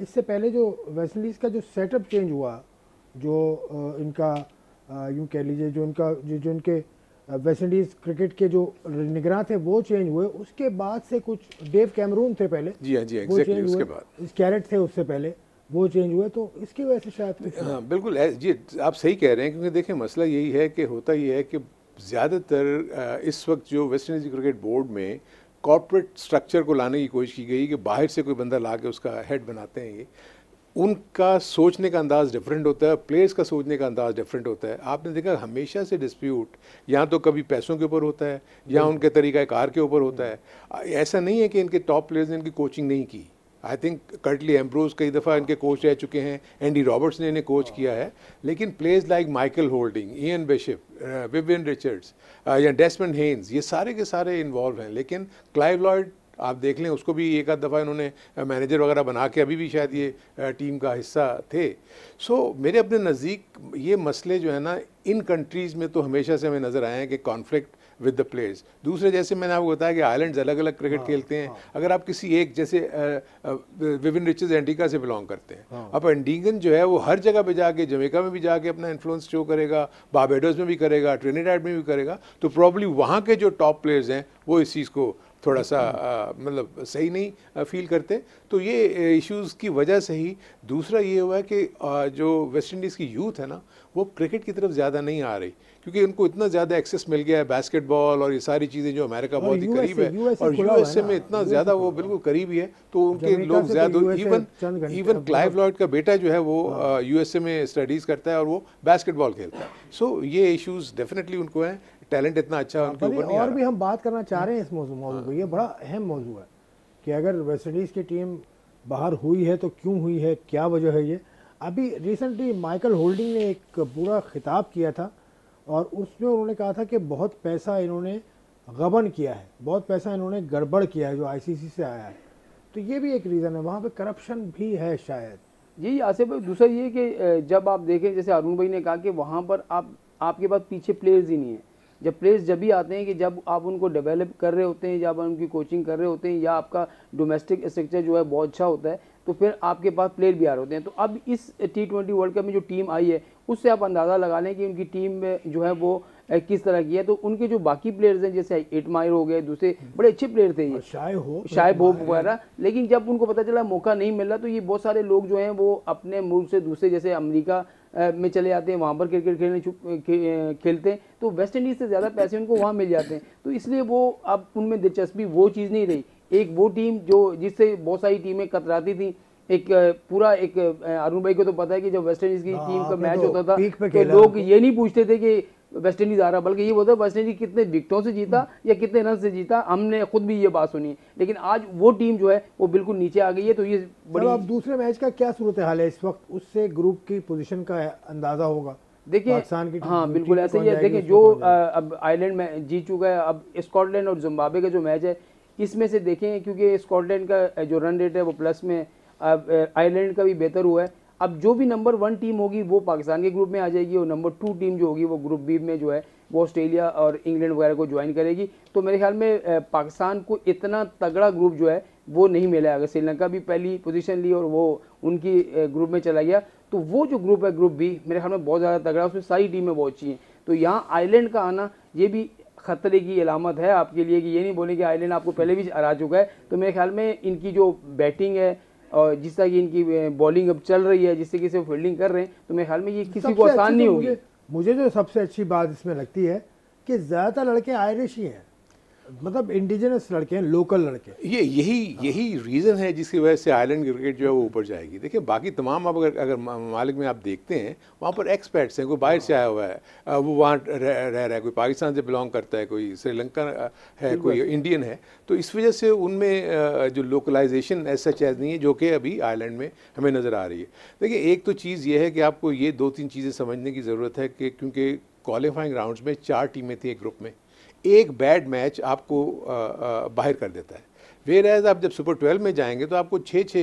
इससे पहले जो वेस्ट इंडीज़ का जो सेटअप चेंज हुआ, जो इनका यूँ कह लीजिए, जो इनके वेस्ट इंडीज़ क्रिकेट के जो निगरान थे वो चेंज हुए, उसके बाद से कुछ डेव कैमरून थे पहले, जी हाँ, जी एग्जैक्टली, उसके बाद स्कैरेट थे उससे पहले, वो चेंज हुए, तो इसकी वजह से शायद हाँ बिल्कुल जी आप सही कह रहे हैं। क्योंकि देखिए मसला यही है कि होता ये है कि ज़्यादातर इस वक्त जो वेस्ट इंडीज़ क्रिकेट बोर्ड में कॉर्पोरेट स्ट्रक्चर को लाने की कोशिश की गई कि बाहर से कोई बंदा ला के उसका हेड बनाते हैं, ये उनका सोचने का अंदाज़ डिफरेंट होता है, प्लेयर्स का सोचने का अंदाज़ डिफरेंट होता है। आपने देखा हमेशा से डिस्प्यूट यहाँ तो कभी पैसों के ऊपर होता है या उनके तरीक़ाकार के ऊपर होता है। ऐसा नहीं है कि इनके टॉप प्लेयर्स ने इनकी कोचिंग नहीं की। आई थिंक कर्टली एम्ब्रोज कई दफ़ा इनके कोच रह चुके हैं, एंडी रॉबर्ट्स ने इन्हें कोच किया है, लेकिन players like Michael holding, Ian bishop, Vivian Richards या डेस्मंड हेन्स, ये सारे के सारे इन्वॉल्व हैं। लेकिन क्लाइव लॉयड आप देख लें, उसको भी एक आध दफ़ा इन्होंने मैनेजर वगैरह बना के अभी भी शायद ये टीम का हिस्सा थे। सो मेरे अपने नज़दीक ये मसले जो है ना, इन कंट्रीज़ में तो हमेशा से हमें नज़र आए हैं कि कॉन्फ्लिक्ट विद द प्लेयर्स। दूसरे, जैसे मैंने आपको बताया कि आइलैंड्स अलग अलग क्रिकेट खेलते हैं। अगर आप किसी एक, जैसे विवियन रिचर्ड्स एंटीगा से बिलोंग करते हैं, अब एंटीगन जो है वो हर जगह पे जाके, जमैका में भी जाके अपना इन्फ्लुएंस शो करेगा, बारबाडोस में भी करेगा, ट्रिनिडाड में भी करेगा, तो प्रॉब्ली वहाँ के जो टॉप प्लेयर्स हैं वो इस चीज़ को थोड़ा सा मतलब सही नहीं फील करते। तो ये इश्यूज़ की वजह से ही। दूसरा ये हुआ है कि जो वेस्ट इंडीज़ की यूथ है ना, वो क्रिकेट की तरफ ज़्यादा नहीं आ रही, क्योंकि उनको इतना ज़्यादा एक्सेस मिल गया है बास्केटबॉल और ये सारी चीज़ें जो अमेरिका बहुत ही करीब है, और यूएसए में इतना ज़्यादा वो बिल्कुल करीब ही है, तो उनके लोग ज़्यादा, इवन क्लाइव लॉयड का बेटा जो है वो यूएसए में स्टडीज़ करता है और वो बास्केटबॉल खेलता है। सो ये इश्यूज़ डेफिनेटली उनको हैं, टैलेंट इतना अच्छा उनके ऊपर नहीं आ रहा। और भी हम बात करना चाह रहे हैं इस मौजूद पर, ये बड़ा अहम मौजू है कि अगर वेस्ट इंडीज़ की टीम बाहर हुई है तो क्यों हुई है, क्या वजह है। ये अभी रिसेंटली माइकल होल्डिंग ने एक पूरा खिताब किया था और उसमें उन्होंने कहा था कि बहुत पैसा इन्होंने गबन किया है, बहुत पैसा इन्होंने गड़बड़ किया है जो आईसीसी से आया है। तो ये भी एक रीज़न है, वहाँ पे करप्शन भी है शायद। यही आसिफ भाई, दूसरा ये कि जब आप देखें, जैसे अरुण भाई ने कहा कि वहाँ पर आपके पास पीछे प्लेयर्स ही नहीं है, जब प्लेयर्स जब भी आते हैं कि जब आप उनको डेवलप कर रहे होते हैं, जब आप उनकी कोचिंग कर रहे होते हैं, या आपका डोमेस्टिक स्ट्रक्चर जो है बहुत अच्छा होता है, तो फिर आपके पास प्लेयर भी आ रहे होते हैं। तो अब इस T20 वर्ल्ड कप में जो टीम आई है उससे आप अंदाज़ा लगा लें कि उनकी टीम में जो है वो किस तरह की है। तो उनके जो बाकी प्लेयर्स हैं, जैसे इटमायर हो गए, दूसरे बड़े अच्छे प्लेयर थे ये, शायब होप वगैरह, लेकिन जब उनको पता चला मौका नहीं मिल रहा, तो ये बहुत सारे लोग जो हैं वो अपने मुल्क से दूसरे, जैसे अमेरिका में चले जाते हैं, वहाँ पर क्रिकेट खेलते हैं, तो वेस्ट इंडीज़ से ज़्यादा पैसे उनको वहाँ मिल जाते हैं। तो इसलिए वो अब उनमें दिलचस्पी वो चीज़ नहीं रही। एक वो टीम जो जिससे बहुत सारी टीमें कतराती थी, एक पूरा एक अरुण भाई को तो पता है कि जब वेस्ट इंडीज की टीम का मैच होता था तो लोग ये नहीं पूछते थे कि वेस्ट इंडीज आ रहा, बल्कि ये बोलता वेस्ट इंडीज कितने विकेटों से जीता या कितने रन से जीता। हमने खुद भी ये बात सुनी, लेकिन आज वो टीम जो है वो बिल्कुल नीचे आ गई है। तो ये बड़ी अब दूसरे मैच का क्या सूरत हाल है इस वक्त, उससे ग्रुप की पोजीशन का अंदाजा होगा। देखिए हाँ बिल्कुल ऐसे ही है। देखिए जो अब आयरलैंड में जीत चुका है, अब स्कॉटलैंड और जिम्बाब्वे का जो मैच है इसमें से देखें, क्योंकि स्कॉटलैंड का जो रन रेट है वो प्लस में, अब आयरलैंड का भी बेहतर हुआ है। अब जो भी नंबर 1 टीम होगी वो पाकिस्तान के ग्रुप में आ जाएगी, और नंबर 2 टीम जो होगी वो ग्रुप बी में जो है वो ऑस्ट्रेलिया और इंग्लैंड वगैरह को ज्वाइन करेगी। तो मेरे ख्याल में पाकिस्तान को इतना तगड़ा ग्रुप जो है वो नहीं मिला। अगर श्रीलंका भी पहली पोजीशन ली और वो उनकी ग्रुप में चला गया, तो वो जो ग्रुप है ग्रुप बी मेरे ख्याल में बहुत ज़्यादा तगड़ा, उसमें सारी टीमें बहुत अच्छी हैं। तो यहाँ आयरलैंड का आना ये भी खतरे की अलामत है आपके लिए, कि ये नहीं बोले कि आयरलैंड आपको पहले भी हरा चुका है। तो मेरे ख्याल में इनकी जो बैटिंग है और जिस तरह की इनकी बॉलिंग अब चल रही है, जिस तरीके से फील्डिंग कर रहे हैं, तो मेरे ख्याल में ये किसी को आसान नहीं होगी। मुझे जो सबसे अच्छी बात इसमें लगती है कि ज़्यादातर लड़के आयरिश ही हैं, मतलब इंडिजिनस लड़के हैं, लोकल लड़के। यही रीज़न है जिसकी वजह से आयरलैंड क्रिकेट जो है वो ऊपर जाएगी। देखिए बाकी तमाम अब अगर मालिक में आप देखते हैं वहाँ पर एक्सपर्ट्स हैं, कोई बाहर से आया हुआ है, वो वहाँ रह रहा है, कोई पाकिस्तान से बिलोंग करता है, कोई श्रीलंका है, कोई इंडियन है। तो इस वजह से उनमें जो लोकलाइजेशन ऐसा चीज़ नहीं है जो कि अभी आयरलैंड में हमें नज़र आ रही है। देखिए एक तो चीज़ ये है कि आपको ये 2-3 चीज़ें समझने की ज़रूरत है कि क्योंकि क्वालिफाइंग राउंड्स में 4 टीमें थी एक ग्रुप में, एक बैड मैच आपको बाहर कर देता है। वेयर एज आप जब सुपर 12 में जाएंगे तो आपको 6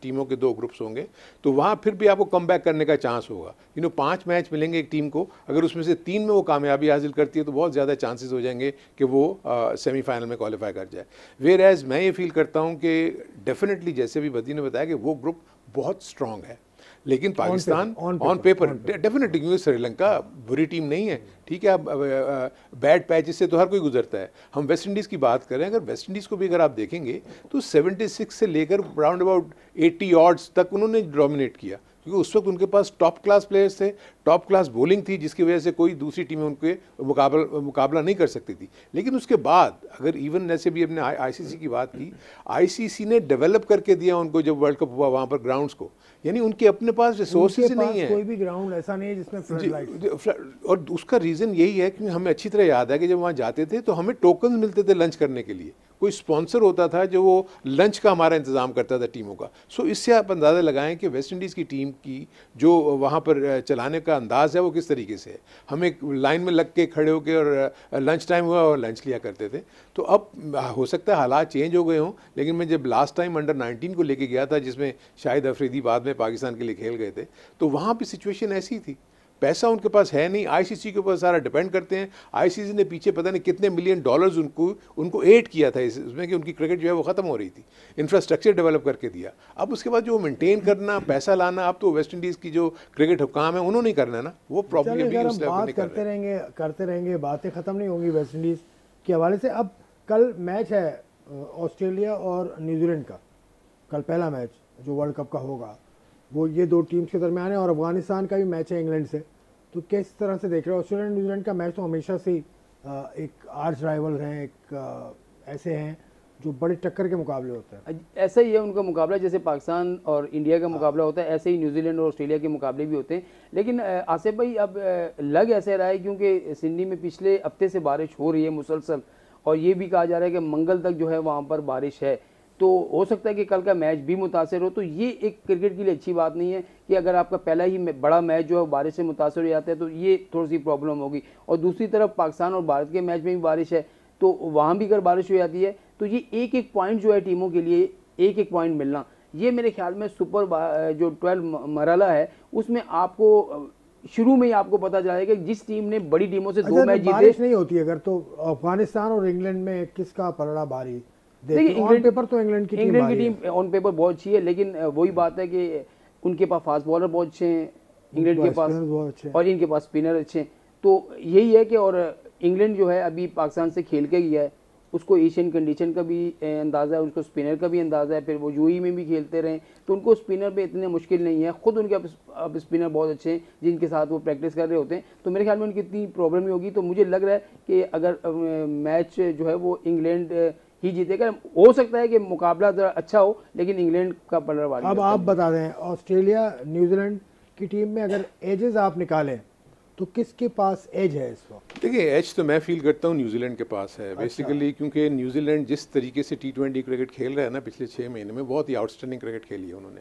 टीमों के 2 ग्रुप्स होंगे, तो वहाँ फिर भी आपको कम बैक करने का चांस होगा। 5 मैच मिलेंगे एक टीम को, अगर उसमें से 3 में वो कामयाबी हासिल करती है तो बहुत ज़्यादा चांसेस हो जाएंगे कि वो सेमीफाइनल में क्वालिफाई कर जाए। वेयर एज मैं ये फील करता हूँ कि डेफिनेटली जैसे भी बदी ने बताया कि वो ग्रुप बहुत स्ट्रॉन्ग है, लेकिन पाकिस्तान ऑन पेपर डेफिनेटली, क्योंकि श्रीलंका बुरी टीम नहीं है, ठीक है। अब बैड पैचेस से तो हर कोई गुजरता है। हम वेस्ट इंडीज़ की बात करें, अगर वेस्ट इंडीज़ को भी अगर आप देखेंगे तो 76 से लेकर राउंड अबाउट 80 ऑड्स तक उन्होंने डोमिनेट किया, क्योंकि उस वक्त उनके पास टॉप क्लास प्लेयर्स थे, टॉप क्लास बॉलिंग थी, जिसकी वजह से कोई दूसरी टीमें उनके मुकाबला नहीं कर सकती थी। लेकिन उसके बाद अगर इवन जैसे भी अपने आईसीसी की बात की, आईसीसी ने डेवलप करके दिया उनको जब वर्ल्ड कप हुआ वहाँ पर ग्राउंड्स को, यानी उनके अपने पास रिसोर्सेज नहीं है, कोई भी ग्राउंड ऐसा नहीं है जिसमें फ्लड। और उसका रीज़न यही है कि हमें अच्छी तरह याद है कि जब वहाँ जाते थे तो हमें टोकन मिलते थे लंच करने के लिए, कोई स्पॉन्सर होता था जो वो लंच का हमारा इंतज़ाम करता था टीमों का। सो इससे आप अंदाज़ा लगाएं कि वेस्ट इंडीज़ की टीम की जो वहाँ पर चलाने का अंदाज़ है वो किस तरीके से है। हम एक लाइन में लग के खड़े होकर और लंच टाइम हुआ और लंच लिया करते थे। तो अब हो सकता है हालात चेंज हो गए हों, लेकिन मैं जब लास्ट टाइम अंडर 19 को लेके गया था, जिसमें शाहिद अफरीदी बाद में पाकिस्तान के लिए खेल गए थे, तो वहाँ पर सिचुएशन ऐसी थी। पैसा उनके पास है नहीं, आईसीसी के ऊपर सारा डिपेंड करते हैं। आईसीसी ने पीछे पता नहीं कितने $मिलियन उनको एड किया था इसमें कि उनकी क्रिकेट जो है वो ख़त्म हो रही थी, इंफ्रास्ट्रक्चर डेवलप करके दिया। अब उसके बाद जो मेंटेन करना, पैसा लाना, अब तो वेस्ट इंडीज़ की जो क्रिकेट हुकाम है उन्होंने करना है ना, वो प्रॉब्लम करते रहेंगे, बातें ख़त्म नहीं होंगी वेस्ट इंडीज़ के हवाले से। अब कल मैच है ऑस्ट्रेलिया और न्यूजीलैंड का, कल पहला मैच जो वर्ल्ड कप का होगा वो ये 2 टीम्स के दरमियान है, और अफगानिस्तान का भी मैच है इंग्लैंड से। तो किस तरह से देख रहे हो? ऑस्ट्रेलिया न्यूजीलैंड का मैच तो हमेशा से एक आर्च राइवल हैं, एक ऐसे हैं जो बड़ी टक्कर के मुकाबले होते हैं। ऐसा ही है उनका मुकाबला, जैसे पाकिस्तान और इंडिया का मुकाबला होता है, ऐसे ही न्यूजीलैंड और ऑस्ट्रेलिया के मुकाबले भी होते हैं। लेकिन आसिफ भाई अब लग ऐसे रहा है क्योंकि सिडनी में पिछले हफ्ते से बारिश हो रही है मुसलसल, और ये भी कहा जा रहा है कि मंगल तक जो है वहाँ पर बारिश है, तो हो सकता है कि कल का मैच भी मुतासर हो। तो ये एक क्रिकेट के लिए अच्छी बात नहीं है कि अगर आपका पहला ही बड़ा मैच जो है बारिश से मुतासर हो जाता है, तो ये थोड़ी सी प्रॉब्लम होगी। और दूसरी तरफ पाकिस्तान और भारत के मैच में भी बारिश है, तो वहाँ भी अगर बारिश हो जाती है तो ये एक पॉइंट जो है टीमों के लिए, एक पॉइंट मिलना, ये मेरे ख्याल में सुपर जो 12 मरहला है उसमें आपको शुरू में ही आपको पता चलेगा कि जिस टीम ने बड़ी टीमों से 2 अच्छा, मैच तो जीते। बारिश नहीं होती अगर, तो अफगानिस्तान और इंग्लैंड में किसका पलड़ा भारी? देखिए, ऑन पेपर तो इंग्लैंड की टीम ऑन पेपर बहुत अच्छी है, लेकिन वही बात है कि उनके पास फास्ट बॉलर बहुत अच्छे हैं इंग्लैंड के पास, और इनके पास स्पिनर अच्छे हैं। तो यही है कि, और इंग्लैंड जो है अभी पाकिस्तान से खेल के गया है, उसको एशियन कंडीशन का भी अंदाज़ा है, उसको स्पिनर का भी अंदाज़ा है, फिर वो यूएई में भी खेलते रहे, तो उनको स्पिनर पे इतने मुश्किल नहीं है। खुद उनके अब स्पिनर बहुत अच्छे हैं जिनके साथ वो प्रैक्टिस कर रहे होते हैं, तो मेरे ख्याल में उनकी इतनी प्रॉब्लम नहीं होगी। तो मुझे लग रहा है कि अगर मैच जो है वो इंग्लैंड ही जीतेगा। हो सकता है कि मुकाबला ज़रा अच्छा हो, लेकिन इंग्लैंड का पलड़ा भारी। अब आप बता दें, ऑस्ट्रेलिया न्यूजीलैंड की टीम में अगर एजेस आप निकालें तो किसके पास एज है इस वक्त? देखिए, एज तो मैं फील करता हूँ न्यूजीलैंड के पास है बेसिकली, क्योंकि न्यूजीलैंड जिस तरीके से T20 क्रिकेट खेल रहा है ना पिछले 6 महीने में, बहुत ही आउटस्टैंडिंग क्रिकेट खेली है उन्होंने।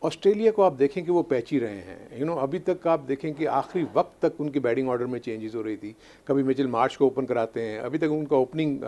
ऑस्ट्रेलिया को आप देखें कि वो पैची रहे हैं, अभी तक आप देखें कि आखिरी वक्त तक उनकी बैटिंग ऑर्डर में चेंजेस हो रही थी। कभी मिचेल मार्श को ओपन कराते हैं, अभी तक उनका ओपनिंग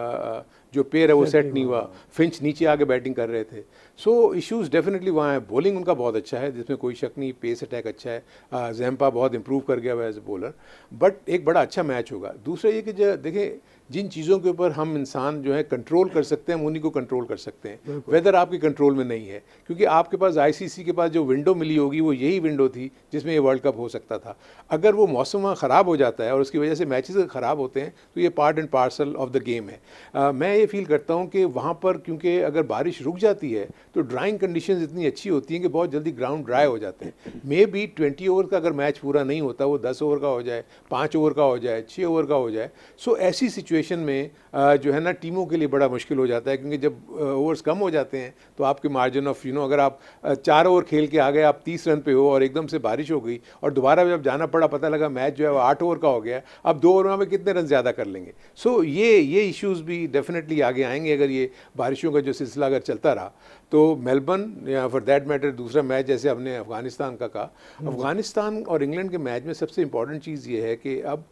जो पेयर है वो सेट नहीं हुआ, फिंच नीचे आके बैटिंग कर रहे थे। सो इश्यूज डेफिनेटली वहाँ है। बॉलिंग उनका बहुत अच्छा है, जिसमें कोई शक नहीं, पेस अटैक अच्छा है, जैम्पा बहुत इंप्रूव कर गया हुआ एज ए बॉलर, बट एक बड़ा अच्छा मैच होगा। दूसरा ये कि देखें, जिन चीज़ों के ऊपर हम इंसान जो है कंट्रोल कर सकते हैं, हम उन्हीं को कंट्रोल कर सकते हैं। वेदर आपके कंट्रोल में नहीं है, क्योंकि आपके पास आईसीसी के पास जो विंडो मिली होगी वो यही विंडो थी जिसमें ये वर्ल्ड कप हो सकता था। अगर वो मौसम वहाँ ख़राब हो जाता है और उसकी वजह से मैचेस ख़राब होते हैं, तो ये part and parcel of the game है। मैं ये फील करता हूँ कि वहाँ पर, क्योंकि अगर बारिश रुक जाती है तो ड्राइंग कंडीशंस इतनी अच्छी होती हैं कि बहुत जल्दी ग्राउंड ड्राई हो जाते हैं। मे बी 20 ओवर का अगर मैच पूरा नहीं होता, वो 10 ओवर का हो जाए, 5 ओवर का हो जाए, 6 ओवर का हो जाए। सो ऐसी सिचुएशन में जो है ना, टीमों के लिए बड़ा मुश्किल हो जाता है, क्योंकि जब ओवर्स कम हो जाते हैं तो आपके मार्जिन ऑफ अगर आप 4 ओवर खेल के आ गए, आप 30 रन पे हो और एकदम से बारिश हो गई और दोबारा जब जाना पड़ा, पता लगा मैच जो है वो 8 ओवर का हो गया, अब 2 ओवर में कितने रन ज़्यादा कर लेंगे। सो ये इश्यूज भी डेफिनेटली आगे आएंगे अगर ये बारिशों का जो सिलसिला अगर चलता रहा। तो मेलबर्न या फॉर दैट मैटर दूसरा मैच, जैसे हमने अफगानिस्तान का कहा, अफगानिस्तान और इंग्लैंड के मैच में सबसे इंपॉर्टेंट चीज़ ये है कि अब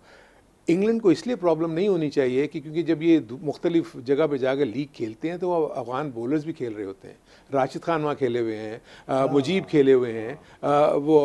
इंग्लैंड को इसलिए प्रॉब्लम नहीं होनी चाहिए कि क्योंकि जब ये मुख्तलिफ जगह पे जाकर लीग खेलते हैं तो वो अफगान बॉलर्स भी खेल रहे होते हैं। राशिद खान वहाँ खेले हुए हैं, मुजीब खेले हुए हैं, वो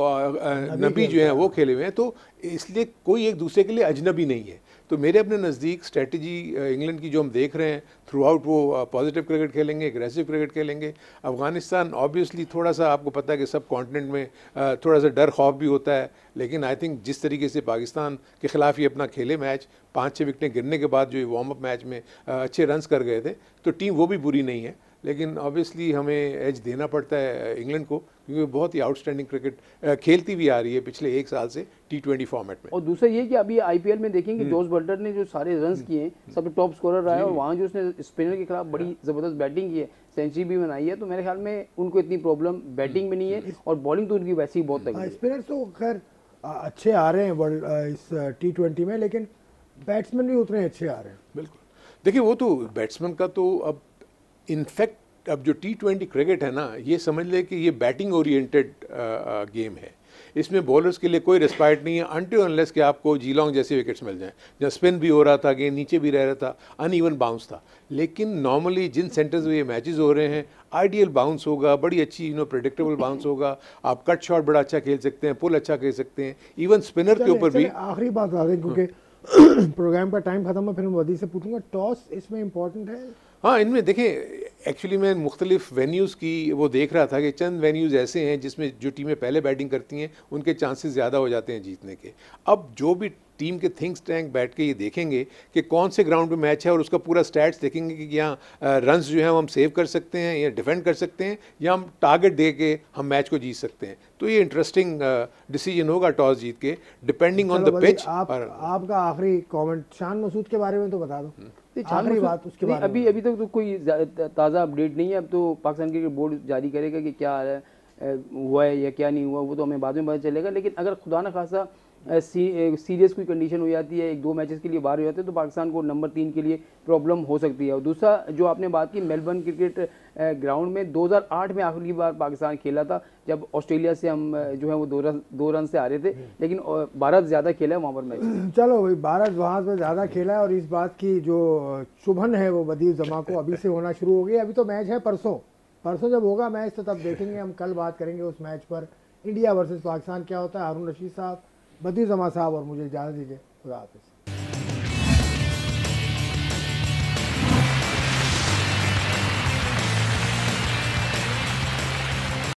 नबी जो हैं वो खेले हुए हैं, तो इसलिए कोई एक दूसरे के लिए अजनबी नहीं है। तो मेरे अपने नज़दीक स्ट्रेटजी इंग्लैंड की जो हम देख रहे हैं थ्रू आउट, वो पॉजिटिव क्रिकेट खेलेंगे, एग्रेसिव क्रिकेट खेलेंगे। अफगानिस्तान ऑब्वियसली थोड़ा सा, आपको पता है कि सब कॉन्टिनेंट में थोड़ा सा डर खौफ भी होता है, लेकिन आई थिंक जिस तरीके से पाकिस्तान के खिलाफ ये अपना खेले मैच, 5-6 विकेटें गिरने के बाद जो ये वार्म अप मैच में अच्छे रन्स कर गए थे, तो टीम वो भी बुरी नहीं है। लेकिन ऑब्वियसली हमें एज देना पड़ता है इंग्लैंड को, क्योंकि बहुत ही आउटस्टैंडिंग क्रिकेट खेलती भी आ रही है पिछले 1 साल से T20 फॉर्मेट में। और दूसरा ये कि अभी आईपीएल में देखेंगे जोस बटलर ने जो सारे रन्स किए हैं, सब टॉप स्कोरर रहा है, और वहाँ जो उसने स्पिनर के खिलाफ बड़ी ज़बरदस्त बैटिंग की है, सेंचुरी भी बनाई है। तो मेरे ख्याल में उनको इतनी प्रॉब्लम बैटिंग में नहीं है, और बॉलिंग तो उनकी वैसे ही बहुत तगड़ी है। स्पिनर तो खैर अच्छे आ रहे हैं वर्ल्ड इस T20 में, लेकिन बैट्समैन भी उतने अच्छे आ रहे हैं। बिल्कुल, देखिए वो तो बैट्समैन का तो अब इनफैक्ट अब जो T20 क्रिकेट है ना, ये समझ ले कि ये बैटिंग ओरिएंटेड गेम है। इसमें बॉलर्स के लिए कोई रिस्पाइट नहीं है अनटिल अनलेस कि आपको जीलॉन्ग जैसे विकेट्स मिल जाएं। जब स्पिन भी हो रहा था, गेंद नीचे भी रह रहा था, अनइवन बाउंस था, लेकिन नॉर्मली जिन सेंटर्स में ये मैचेस हो रहे हैं, आइडियल बाउंस होगा, बड़ी अच्छी प्रेडिक्टेबल बाउंस होगा, आप कट शॉट बड़ा अच्छा खेल सकते हैं, पुल अच्छा खेल सकते हैं, इवन स्पिनर के ऊपर भी। आखिरी बात बता दें, क्योंकि प्रोग्राम का टाइम खत्म है, फिर मैं वदी से पूछूंगा, टॉस इसमें इंपॉर्टेंट है? हाँ, इनमें देखें, एक्चुअली मैं मुख्तलिफ वेन्यूज़ की वो देख रहा था कि चंद वेन्यूज़ ऐसे हैं जिसमें जो टीमें पहले बैटिंग करती हैं उनके चांसेस ज़्यादा हो जाते हैं जीतने के। अब जो भी टीम के थिंक टैंक बैठ के ये देखेंगे कि कौन से ग्राउंड पे मैच है और उसका पूरा स्टैट्स देखेंगे कि यहाँ रन्स जो है वो हम सेव कर सकते हैं या डिफेंड कर सकते हैं या हम टारगेट दे के हम मैच को जीत सकते हैं। तो ये इंटरेस्टिंग डिसीजन होगा टॉस जीत के, डिपेंडिंग ऑन द पिच। आपका आखिरी कमेंट शान मसूद के बारे में तो बता दो, आखिरी बात उसके बारे में। अभी तक तो कोई ताज़ा अपडेट नहीं है। अब तो पाकिस्तान क्रिकेट बोर्ड जारी करेगा कि क्या हुआ है या क्या नहीं हुआ, वो तो हमें बाद में पता चलेगा। लेकिन अगर खुदा न खासा सीरियस कोई कंडीशन हो जाती है, 1-2 मैचेस के लिए बाहर हो जाते हैं, तो पाकिस्तान को नंबर 3 के लिए प्रॉब्लम हो सकती है। और दूसरा जो आपने बात की, मेलबर्न क्रिकेट ग्राउंड में 2008 में आखिरी बार पाकिस्तान खेला था, जब ऑस्ट्रेलिया से हम जो है वो 2 रन से आ रहे थे, लेकिन भारत ज़्यादा खेला है वहाँ पर मैच। चलो भाई, भारत वहाँ पर ज़्यादा खेला है, और इस बात की जो चुभन है वो वदी जमा को अभी से होना शुरू हो गई। अभी तो मैच है परसों जब होगा मैच तो तब देखेंगे हम, कल बात करेंगे उस मैच पर, इंडिया वर्सेस पाकिस्तान क्या होता है। हारून रशीद साहब, बदी जमा साहब और मुझे इजाज़त दीजिए। खुदा हाफिज़।